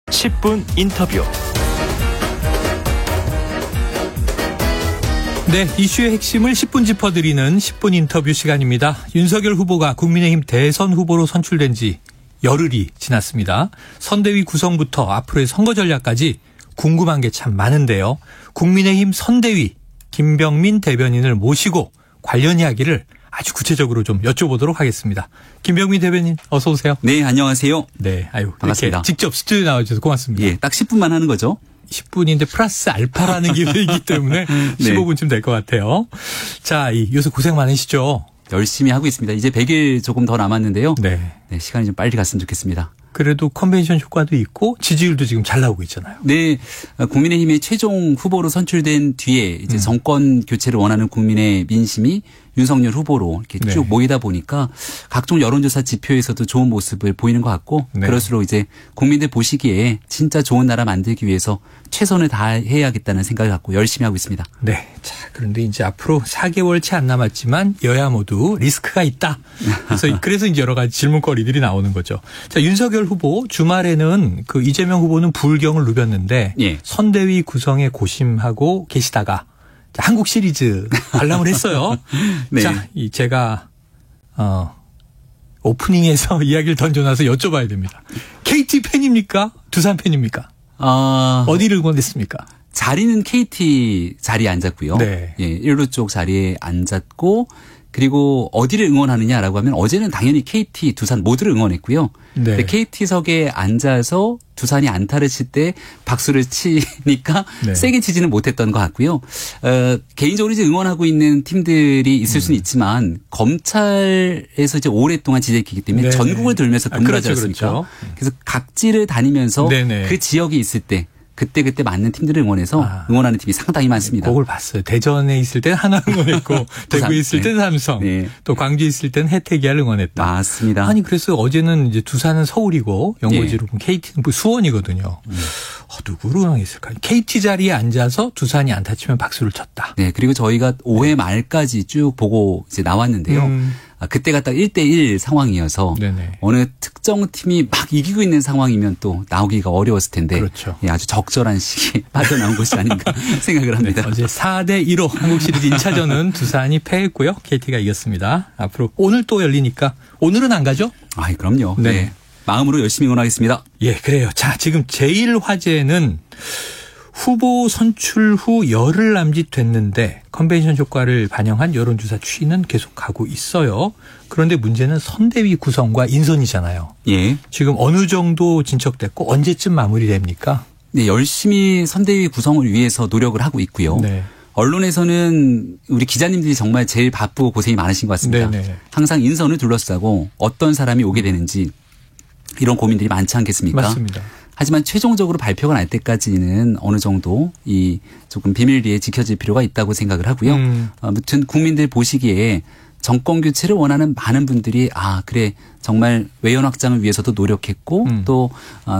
10분 인터뷰. 네, 이슈의 핵심을 10분 짚어드리는 10분 인터뷰 시간입니다. 윤석열 후보가 국민의힘 대선 후보로 선출된 지 열흘이 지났습니다. 선대위 구성부터 앞으로의 선거 전략까지 궁금한 게 참 많은데요. 국민의힘 선대위 김병민 대변인을 모시고 관련 이야기를 아주 구체적으로 좀 여쭤보도록 하겠습니다. 김병민 대변인 어서 오세요. 네, 안녕하세요. 네, 아유 반갑습니다. 이렇게 직접 스튜디오에 나와주셔서 고맙습니다. 예, 딱 10분만 하는 거죠. 10분인데 플러스 알파라는 기회이기 때문에 네. 15분쯤 될 것 같아요. 자, 요새 고생 많으시죠? 열심히 하고 있습니다. 이제 100일 조금 더 남았는데요. 네. 네, 시간이 좀 빨리 갔으면 좋겠습니다. 그래도 컨벤션 효과도 있고 지지율도 지금 잘 나오고 있잖아요. 네, 국민의힘의 최종 후보로 선출된 뒤에 이제 정권 교체를 원하는 국민의 민심이 윤석열 후보로 이렇게 네. 쭉 모이다 보니까 각종 여론조사 지표에서도 좋은 모습을 보이는 것 같고 네. 그럴수록 이제 국민들 보시기에 진짜 좋은 나라 만들기 위해서 최선을 다해야겠다는 생각을 갖고 열심히 하고 있습니다. 네. 자, 그런데 이제 앞으로 4개월 채 안 남았지만 여야 모두 리스크가 있다. 그래서 이제 여러 가지 질문거리들이 나오는 거죠. 자, 윤석열 후보 주말에는 그 이재명 후보는 불경을 누볐는데 예. 선대위 구성에 고심하고 계시다가 한국 시리즈 관람을 했어요. 네. 자, 제가 오프닝에서 이야기를 던져놔서 여쭤봐야 됩니다. KT 팬입니까? 두산 팬입니까? 어디를 응원했습니까? 자리는 KT 자리에 앉았고요. 네. 예, 1루 쪽 자리에 앉았고 그리고 어디를 응원하느냐라고 하면 어제는 당연히 KT, 두산 모두를 응원했고요. 네. KT석에 앉아서 두산이 안타를 칠 때 박수를 치니까 네. 세게 치지는 못했던 것 같고요. 개인적으로 이제 응원하고 있는 팀들이 있을 수는 있지만 검찰에서 이제 오랫동안 지지했기 때문에 네네. 전국을 돌면서 근무를 하지 그렇죠, 않습니까? 그렇죠. 그래서 각지를 다니면서 네네. 그 지역에 있을 때 그때 맞는 팀들을 응원해서 응원하는 팀이 상당히 많습니다. 그걸 봤어요. 대전에 있을 땐 하나 응원했고 대구에 있을 땐 네. 삼성 네. 또 광주에 있을 땐 해태기아를 응원했다. 맞습니다. 아니 그래서 어제는 이제 두산은 서울이고 연고지로 보면 KT는 수원이거든요. 누구를 응원했을까요? KT 자리에 앉아서 두산이 안타 치면 박수를 쳤다. 네, 그리고 저희가 5회 말까지 쭉 보고 이제 나왔는데요. 그때가 딱 1대1 상황이어서 네네. 어느 특정 팀이 막 이기고 있는 상황이면 또 나오기가 어려웠을 텐데 그렇죠. 예, 아주 적절한 시기에 빠져나온 것이 아닌가 생각을 합니다. 어제 4대2로 한국 시리즈 2차전은 두산이 패했고요. KT가 이겼습니다. 앞으로 오늘 또 열리니까 오늘은 안 가죠? 아, 그럼요. 네. 네. 마음으로 열심히 응원하겠습니다. 예, 그래요. 자, 지금 제일 화제는 후보 선출 후 열흘 남짓 됐는데 컨벤션 효과를 반영한 여론조사 추이는 계속 가고 있어요. 그런데 문제는 선대위 구성과 인선이잖아요. 예. 지금 어느 정도 진척됐고 언제쯤 마무리됩니까? 네, 열심히 선대위 구성을 위해서 노력을 하고 있고요. 네. 언론에서는 우리 기자님들이 정말 제일 바쁘고 고생이 많으신 것 같습니다. 네네. 항상 인선을 둘러싸고 어떤 사람이 오게 되는지 이런 고민들이 많지 않겠습니까? 맞습니다. 하지만 최종적으로 발표가 날 때까지는 어느 정도 이 조금 비밀리에 지켜질 필요가 있다고 생각을 하고요. 아무튼 국민들 보시기에 정권 교체를 원하는 많은 분들이 그래 정말 외연 확장을 위해서도 노력했고 또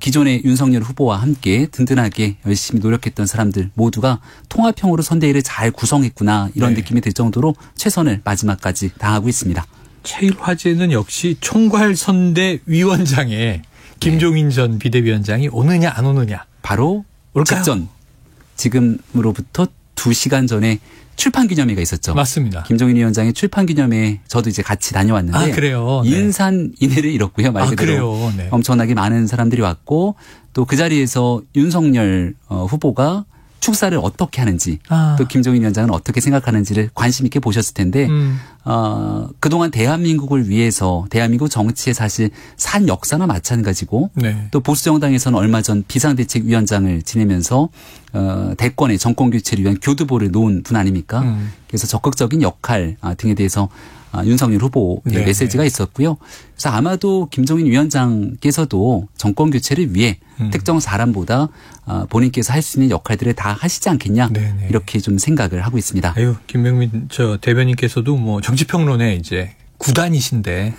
기존의 윤석열 후보와 함께 든든하게 열심히 노력했던 사람들 모두가 통합형으로 선대위를 잘 구성했구나 이런 네. 느낌이 들 정도로 최선을 마지막까지 다하고 있습니다. 제일 화제는 역시 총괄선대위원장에 김종인 전 비대위원장이 오느냐 안 오느냐. 바로 올까요? 직전 지금으로부터 2시간 전에 출판기념회가 있었죠. 맞습니다. 김종인 위원장의 출판기념회에 저도 이제 같이 다녀왔는데 그래요? 네. 인산인해를 잃었고요. 말 그대로 그래요? 네. 엄청나게 많은 사람들이 왔고 또 그 자리에서 윤석열 후보가 축사를 어떻게 하는지 또 김종인 위원장은 어떻게 생각하는지를 관심 있게 보셨을 텐데 그동안 대한민국을 위해서 대한민국 정치에 사실 산 역사나 마찬가지고 네. 또 보수정당에서는 얼마 전 비상대책위원장을 지내면서 대권의 정권 교체를 위한 교두보를 놓은 분 아닙니까? 그래서 적극적인 역할 등에 대해서 윤석열 후보의 네. 메시지가 있었고요. 그래서 아마도 김종인 위원장께서도 정권 교체를 위해 특정 사람보다 본인께서 할 수 있는 역할들을 다 하시지 않겠냐 네네. 이렇게 좀 생각을 하고 있습니다. 아유, 김병민 대변인께서도 뭐 정치평론에 이제 구단이신데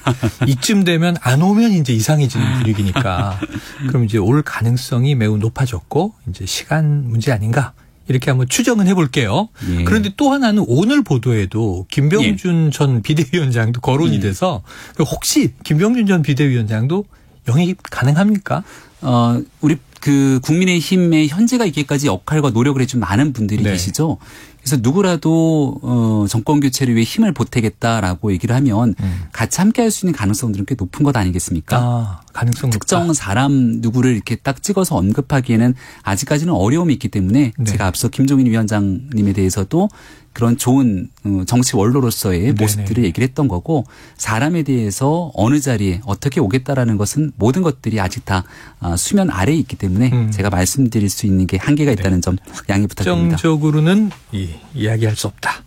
이쯤 되면 안 오면 이제 이상해지는 분위기니까 그럼 이제 올 가능성이 매우 높아졌고 이제 시간 문제 아닌가 이렇게 한번 추정은 해볼게요. 예. 그런데 또 하나는 오늘 보도에도 김병준 전 비대위원장도 거론이 돼서 혹시 김병준 전 비대위원장도 영입 가능합니까? 우리 그 국민의힘의 현재가 있기까지 역할과 노력을 해준 많은 분들이 네. 계시죠. 그래서 누구라도 정권 교체를 위해 힘을 보태겠다라고 얘기를 하면 같이 함께할 수 있는 가능성들은 꽤 높은 것 아니겠습니까? 가능성 특정 높다. 사람 누구를 이렇게 딱 찍어서 언급하기에는 아직까지는 어려움이 있기 때문에 네. 제가 앞서 김종인 위원장님에 대해서도 그런 좋은 정치 원로로서의 모습들을 얘기를 했던 거고 사람에 대해서 어느 자리에 어떻게 오겠다라는 것은 모든 것들이 아직 다 수면 아래에 있기 때문에 제가 말씀드릴 수 있는 게 한계가 있다는 점 양해 부탁드립니다. 특정적으로는 이야기할 수 없다.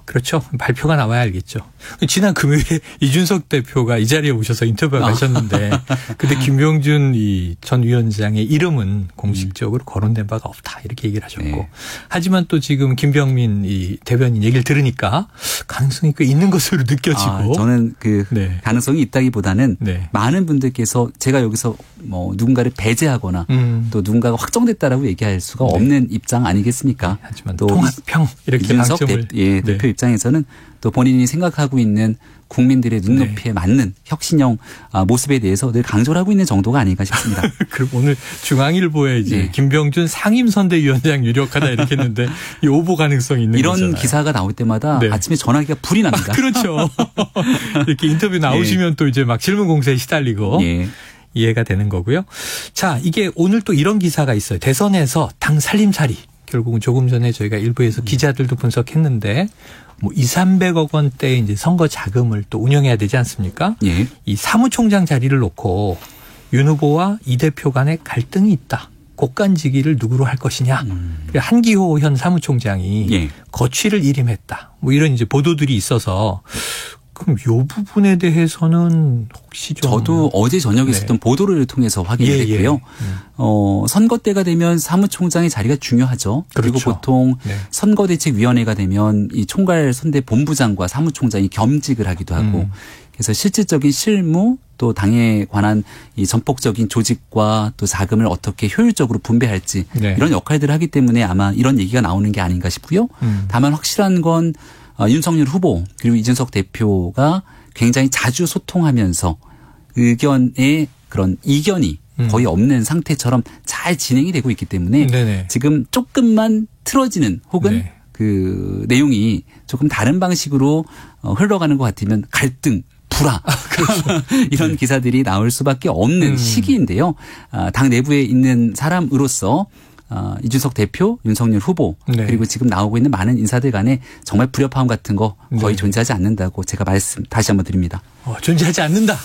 그렇죠. 발표가 나와야 알겠죠. 지난 금요일에 이준석 대표가 이 자리에 오셔서 인터뷰를 하셨는데 그때 김병준 전 위원장의 이름은 공식적으로 거론된 바가 없다. 이렇게 얘기를 하셨고. 네. 하지만 또 지금 김병민 대변인 얘기를 들으니까 가능성이 꽤 있는 것으로 느껴지고. 저는 네. 가능성이 있다기보다는 네. 많은 분들께서 제가 여기서 뭐 누군가를 배제하거나 또 누군가가 확정됐다라고 얘기할 수가 없는 입장 아니겠습니까? 하지만 또 통합형 이렇게 이준석 방점을. 대표 입장에서는 또 본인이 생각하고 있는 국민들의 눈높이에 맞는 혁신형 모습에 대해서 늘 강조를 하고 있는 정도가 아닌가 싶습니다. 그럼 오늘 중앙일보에 이제 김병준 상임선대위원장 유력하다 이렇게 했는데 이 오보 가능성이 있는 이런 거잖아요. 기사가 나올 때마다 아침에 전화기가 불이 납니다. 그렇죠. 이렇게 인터뷰 나오시면 또 이제 막 질문 공세에 시달리고 이해가 되는 거고요. 자, 이게 오늘 또 이런 기사가 있어요. 대선에서 당 살림살이. 결국은 조금 전에 저희가 일부에서 기자들도 분석했는데 뭐 200~300억 원대 이제 선거 자금을 또 운영해야 되지 않습니까? 이 사무총장 자리를 놓고 윤 후보와 이 대표 간에 갈등이 있다. 곡간지기를 누구로 할 것이냐. 한기호 현 사무총장이 거취를 일임했다. 뭐 이런 이제 보도들이 있어서 그럼 이 부분에 대해서는 혹시 좀. 저도 어제 저녁에 있었던 보도를 통해서 확인을 했고요. 선거 때가 되면 사무총장의 자리가 중요하죠. 그리고 그렇죠. 보통 선거대책위원회가 되면 이 총괄 선대 본부장과 사무총장이 겸직을 하기도 하고 그래서 실질적인 실무 또 당에 관한 이 전폭적인 조직과 또 자금을 어떻게 효율적으로 분배할지 이런 역할들을 하기 때문에 아마 이런 얘기가 나오는 게 아닌가 싶고요. 다만 확실한 건 윤석열 후보 그리고 이준석 대표가 굉장히 자주 소통하면서 의견의 그런 이견이 거의 없는 상태처럼 잘 진행이 되고 있기 때문에 지금 조금만 틀어지는 혹은 그 내용이 조금 다른 방식으로 흘러가는 것 같으면 갈등, 불화 이런 기사들이 나올 수밖에 없는 시기인데요. 당 내부에 있는 사람으로서 이준석 대표, 윤석열 후보 그리고 지금 나오고 있는 많은 인사들 간에 정말 불협화음 같은 거 거의 존재하지 않는다고 제가 말씀 다시 한번 드립니다. 존재하지 않는다.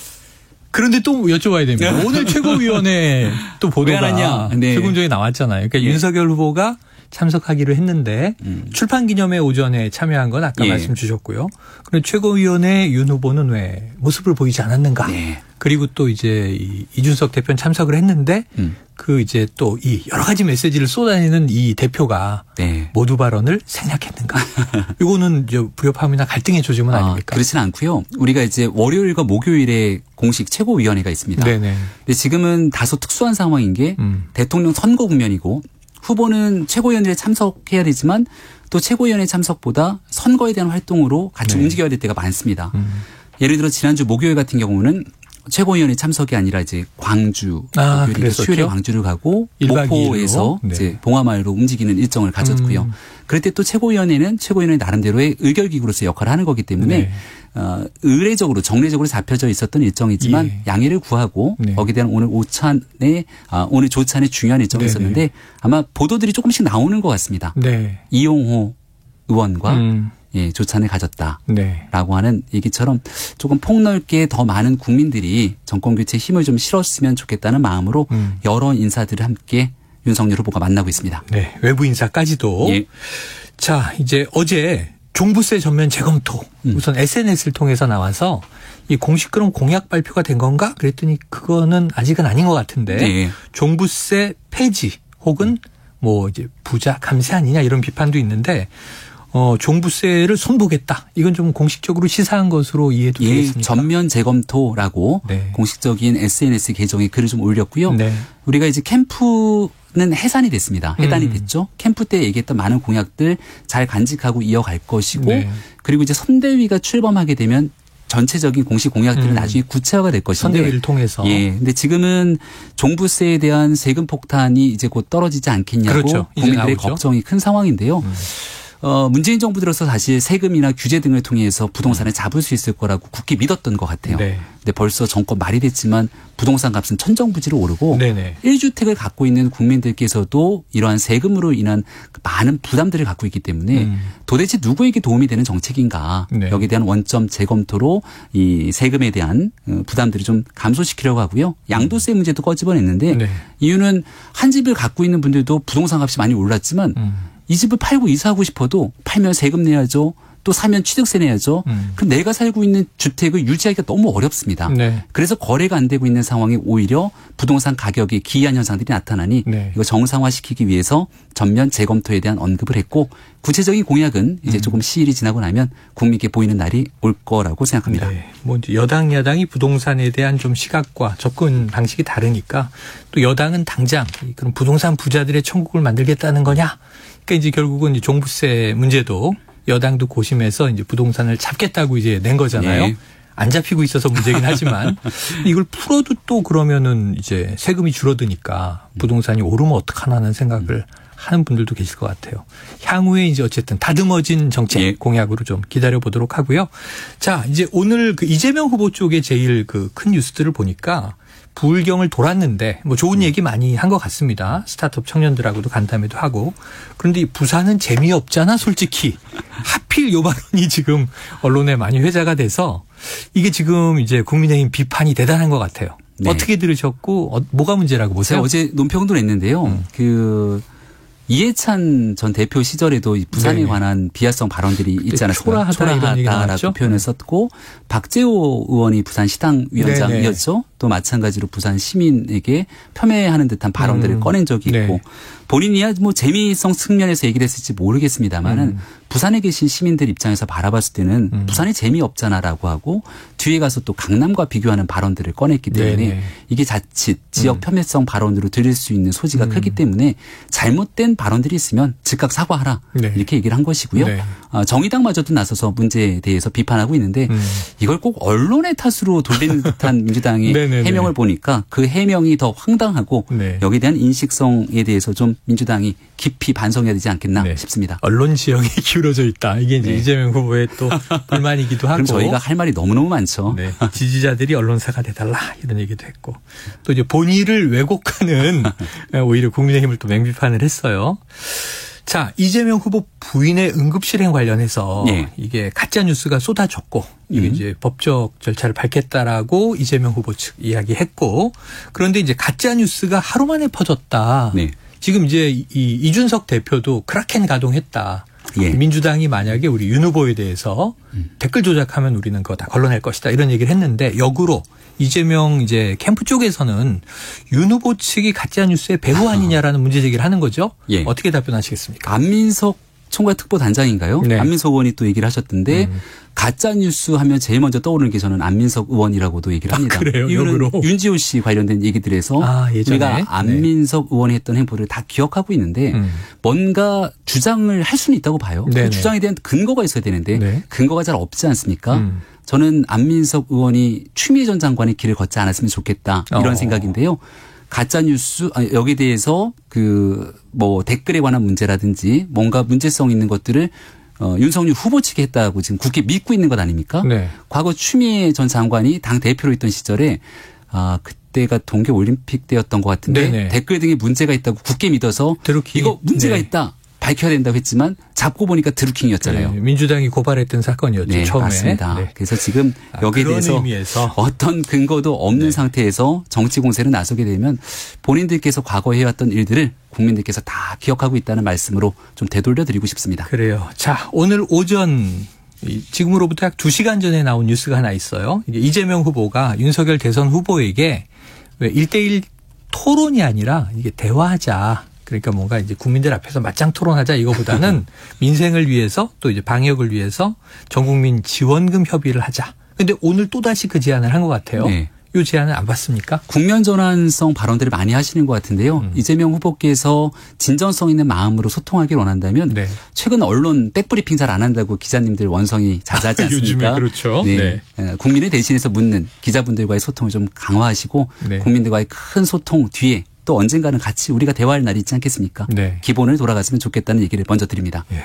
그런데 또 여쭤봐야 됩니다. 오늘 최고위원회 또 보도가 조금 전에 나왔잖아요. 그러니까 윤석열 후보가 참석하기로 했는데 출판 기념회 오전에 참여한 건 아까 말씀 주셨고요. 그런데 최고위원회 윤 후보는 왜 모습을 보이지 않았는가? 그리고 또 이제 이준석 대표는 참석을 했는데 그 이제 또 이 여러 가지 메시지를 쏟아내는 이 대표가 모두 발언을 생략했는가? 이거는 불협화음이나 갈등의 조짐은 아닙니까? 그렇지는 않고요. 우리가 이제 월요일과 목요일에 공식 최고위원회가 있습니다. 근데 지금은 다소 특수한 상황인 게 대통령 선거 국면이고 후보는 최고위원회에 참석해야 되지만 또 최고위원회 참석보다 선거에 대한 활동으로 같이 움직여야 될 때가 많습니다. 예를 들어 지난주 목요일 같은 경우는 최고위원회 참석이 아니라 이제 광주, 수요일에 광주를 가고 목포에서 이제 봉화마을로 움직이는 일정을 가졌고요. 그럴 때 또 최고위원회는 최고위원회 나름대로의 의결기구로서 역할을 하는 거기 때문에 의례적으로 정례적으로 잡혀져 있었던 일정이지만 양해를 구하고 거기에 대한 오늘 오늘 조찬의 중요한 일정이 있었는데 아마 보도들이 조금씩 나오는 것 같습니다. 이용호 의원과 조찬을 가졌다라고 하는 얘기처럼 조금 폭넓게 더 많은 국민들이 정권교체에 힘을 좀 실었으면 좋겠다는 마음으로 여러 인사들을 함께 윤석열 후보가 만나고 있습니다. 외부 인사까지도. 자, 이제 어제 종부세 전면 재검토 우선 SNS를 통해서 나와서 이 공식 그런 공약 발표가 된 건가? 그랬더니 그거는 아직은 아닌 것 같은데 종부세 폐지 혹은 뭐 이제 부자 감세 아니냐 이런 비판도 있는데 종부세를 손보겠다. 이건 좀 공식적으로 시사한 것으로 이해도 되겠습니까? 전면 재검토라고 공식적인 SNS 계정에 글을 좀 올렸고요. 우리가 이제 캠프는 해산이 됐습니다. 해단이 됐죠. 캠프 때 얘기했던 많은 공약들 잘 간직하고 이어갈 것이고 그리고 이제 선대위가 출범하게 되면 전체적인 공식 공약들은 나중에 구체화가 될 것인데. 선대위를 통해서. 예. 근데 지금은 종부세에 대한 세금 폭탄이 이제 곧 떨어지지 않겠냐고 그렇죠. 국민들의 걱정이 큰 상황인데요. 문재인 정부 들어서 사실 세금이나 규제 등을 통해서 부동산을 잡을 수 있을 거라고 굳게 믿었던 것 같아요. 네. 근데 벌써 정권 말이 됐지만 부동산 값은 천정부지로 오르고 네네. 1주택을 갖고 있는 국민들께서도 이러한 세금으로 인한 많은 부담들을 갖고 있기 때문에 도대체 누구에게 도움이 되는 정책인가. 네. 여기에 대한 원점 재검토로 이 세금에 대한 부담들을 좀 감소시키려고 하고요. 양도세 문제도 꺼집어냈는데 네. 이유는 한 집을 갖고 있는 분들도 부동산 값이 많이 올랐지만 이 집을 팔고 이사하고 싶어도 팔면 세금 내야죠. 또 사면 취득세 내야죠. 그럼 내가 살고 있는 주택을 유지하기가 너무 어렵습니다. 네. 그래서 거래가 안 되고 있는 상황이 오히려 부동산 가격이 기이한 현상들이 나타나니 네. 이거 정상화시키기 위해서 전면 재검토에 대한 언급을 했고 구체적인 공약은 이제 조금 시일이 지나고 나면 국민께 보이는 날이 올 거라고 생각합니다. 네. 뭐 이제 여당 야당이 부동산에 대한 좀 시각과 접근 방식이 다르니까 또 여당은 당장 그런 부동산 부자들의 천국을 만들겠다는 거냐? 그러니까 이제 결국은 이제 종부세 문제도 여당도 고심해서 이제 부동산을 잡겠다고 이제 낸 거잖아요. 네. 안 잡히고 있어서 문제긴 하지만 이걸 풀어도 또 그러면은 이제 세금이 줄어드니까 부동산이 오르면 어떡하나는 생각을 하는 분들도 계실 것 같아요. 향후에 이제 어쨌든 다듬어진 정책 예. 공약으로 좀 기다려 보도록 하고요. 자, 이제 오늘 그 이재명 후보 쪽에 제일 그 큰 뉴스들을 보니까 부울경을 돌았는데 뭐 좋은 얘기 많이 한 것 같습니다. 스타트업 청년들하고도 간담회도 하고. 그런데 이 부산은 재미없잖아 솔직히. 하필 요 발언이 지금 언론에 많이 회자가 돼서 이게 지금 이제 국민의힘 비판이 대단한 것 같아요. 네. 어떻게 들으셨고 뭐가 문제라고 보세요? 제가 어제 논평도 냈는데요. 이해찬 전 대표 시절에도 이 부산에 네네. 관한 비하성 발언들이 있지 않았습니까? 초라하다 이런 얘기 나왔죠. 초라하다라고 표현을 썼고 박재호 의원이 부산 시당위원장이었죠. 또 마찬가지로 부산 시민에게 폄훼하는 듯한 발언들을 꺼낸 적이 있고 네. 본인이야 뭐 재미성 측면에서 얘기를 했을지 모르겠습니다만은 부산에 계신 시민들 입장에서 바라봤을 때는 부산이 재미없잖아라고 하고 뒤에 가서 또 강남과 비교하는 발언들을 꺼냈기 때문에 네네. 이게 자칫 지역 폄훼성 발언으로 들릴 수 있는 소지가 크기 때문에 잘못된 발언들이 있으면 즉각 사과하라 네. 이렇게 얘기를 한 것이고요. 네. 정의당마저도 나서서 문제에 대해서 비판하고 있는데 이걸 꼭 언론의 탓으로 돌리는 듯한 민주당의 네네네. 해명을 보니까 그 해명이 더 황당하고 네. 여기에 대한 인식성에 대해서 좀 민주당이 깊이 반성해야 되지 않겠나 네. 싶습니다. 언론 지형이 기울어져 있다. 이게 이제 네. 이재명 후보의 또 불만이기도 하고. 그럼 저희가 할 말이 너무너무 많죠. 네. 지지자들이 언론사가 돼달라 이런 얘기도 했고 또 이제 본의를 왜곡하는 오히려 국민의힘을 또 맹비판을 했어요. 자, 이재명 후보 부인의 응급실행 관련해서 네. 이게 가짜 뉴스가 쏟아졌고 이게 이제 법적 절차를 밟겠다라고 이재명 후보 측 이야기했고 그런데 이제 가짜 뉴스가 하루 만에 퍼졌다. 네. 지금 이제 이준석 대표도 크라켄 가동했다. 예. 민주당이 만약에 우리 윤 후보에 대해서 댓글 조작하면 우리는 그거 다 걸러낼 것이다 이런 얘기를 했는데 역으로 이재명 이제 캠프 쪽에서는 윤 후보 측이 가짜 뉴스의 배후 아니냐라는 문제 제기를 하는 거죠. 예. 어떻게 답변하시겠습니까? 안민석 총괄특보단장인가요? 네. 안민석 의원이 또 얘기를 하셨던데 가짜 뉴스 하면 제일 먼저 떠오르는 게 저는 안민석 의원이라고도 얘기를 합니다. 그래요? 이유는 역으로? 윤지호 씨 관련된 얘기들에서 예전에? 우리가 안민석 의원이 했던 행보를 다 기억하고 있는데 뭔가 주장을 할 수는 있다고 봐요. 그 네네. 주장에 대한 근거가 있어야 되는데 네. 근거가 잘 없지 않습니까? 저는 안민석 의원이 추미애 전 장관의 길을 걷지 않았으면 좋겠다 이런 생각인데요. 가짜 뉴스 여기에 대해서 뭐 댓글에 관한 문제라든지 뭔가 문제성 있는 것들을 윤석열 후보 측이 했다고 지금 굳게 믿고 있는 것 아닙니까? 네. 과거 추미애 전 장관이 당 대표로 있던 시절에 그때가 동계올림픽 때였던 것 같은데 네네. 댓글 등에 문제가 있다고 굳게 믿어서 드루킹. 이거 문제가 네. 있다. 밝혀야 된다고 했지만 잡고 보니까 드루킹이었잖아요. 네, 민주당이 고발했던 사건이었죠. 네, 처음에. 맞습니다. 네. 그래서 지금 여기에 그런 대해서 의미에서. 어떤 근거도 없는 네. 상태에서 정치 공세를 나서게 되면 본인들께서 과거에 해왔던 일들을 국민들께서 다 기억하고 있다는 말씀으로 좀 되돌려 드리고 싶습니다. 그래요. 자, 오늘 오전 지금으로부터 약 2시간 전에 나온 뉴스가 하나 있어요. 이게 이재명 후보가 윤석열 대선 후보에게 1대1 토론이 아니라 이게 대화하자. 그러니까 뭔가 이제 국민들 앞에서 맞짱 토론하자 이거보다는 민생을 위해서 또 이제 방역을 위해서 전국민 지원금 협의를 하자. 근데 오늘 또다시 그 제안을 한 것 같아요. 네. 이 제안을 안 받습니까? 국면 전환성 발언들을 많이 하시는 것 같은데요. 이재명 후보께서 진정성 있는 마음으로 소통하길 원한다면 네. 최근 언론 백브리핑 잘 안 한다고 기자님들 원성이 자자하지 않습니까? 요즘에 그렇죠. 네. 국민을 대신해서 묻는 기자분들과의 소통을 좀 강화하시고 네. 국민들과의 큰 소통 뒤에 또 언젠가는 같이 우리가 대화할 날이 있지 않겠습니까? 네. 기본을 돌아갔으면 좋겠다는 얘기를 먼저 드립니다. 예.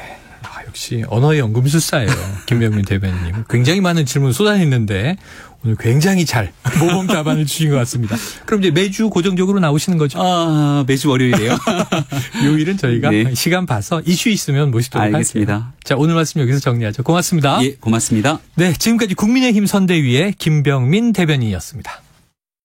역시 언어의 연금술사예요. 김병민 대변인님. 굉장히 많은 질문 쏟아냈는데 오늘 굉장히 잘 모범 답안을 주신 것 같습니다. 그럼 이제 매주 고정적으로 나오시는 거죠? 매주 월요일이에요. 요일은 저희가 네. 시간 봐서 이슈 있으면 모시도록 알겠습니다. 하겠습니다. 자, 오늘 말씀 여기서 정리하죠. 고맙습니다. 예, 고맙습니다. 네, 지금까지 국민의힘 선대위의 김병민 대변인이었습니다.